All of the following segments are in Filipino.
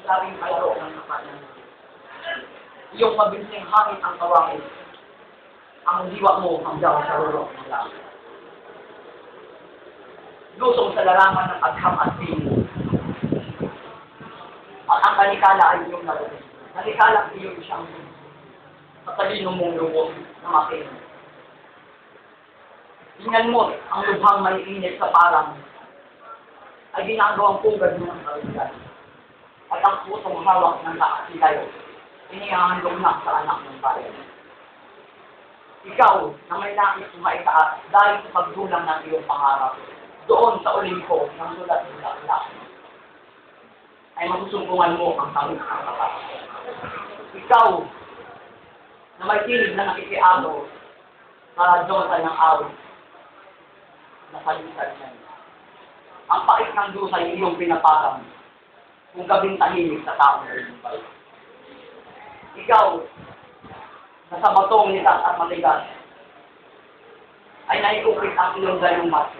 labing kalaro ng kapanan. Iyong mabilising hangin ang kawangin. Ang diwa mo hanggang sa rurok ng langit. Lusong sa larangan ng agham at pino. At ang kanikala ay iyong naroon. Nanikalang iyong siyang sa talino mong lubos na makina. Tingnan mo, ang lubhang may init sa parang ay ginagawang pugad ng karugan. At ang pusong hawak ng nakasilayo, inihahandog na sa anak ng bayan. Ikaw, na may nais maitaas dahil sa pagdulang ng iyong pangarap, doon sa Olimpo ng sulat-sulat ay masusumbungan mo ang tawid ng kapat. Ikaw, na may tinig na nakikiato sa radyosa ng awit, nasalitan niya. Ang pait ng dusay iyong pinaparang kung gabing tahimik sa taong ay ikaw, na sa batong nitas at matigas, ay naiukit ang iyong galumat.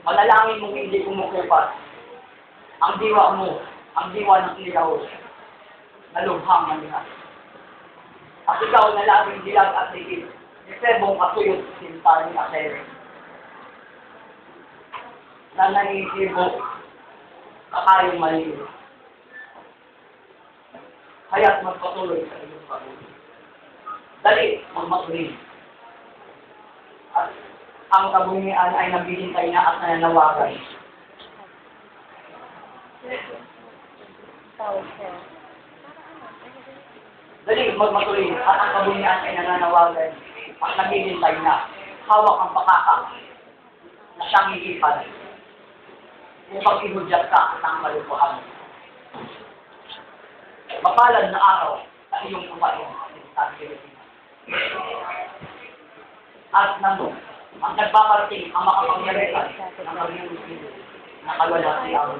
Malalangin mong hindi kumukupat ang diwa mo, ang diwa ng ilaw, na lubhang manihan. At ikaw na labing dilag at ligid, isebong kasuyot sinta ni Asere, na nangihibo kakayong maliit. Kaya't magpatuloy sa iyong pag-ibig. Dali, magmatuloy. At ang kabunyian ay nagbihintay na at nananawagan. Dali, magmatuloy. At ang kabunyian ay nananawagan at nagbihintay na. Hawak ang pakaka na siyang iipan upang ihudyat ka at ang malupuan. Mapalad na araw sa iyong kumain sa Pilipinas. At nandun, ang nagpaparating ang makapangyarihan ng mga Muslim na kalwala sa iyong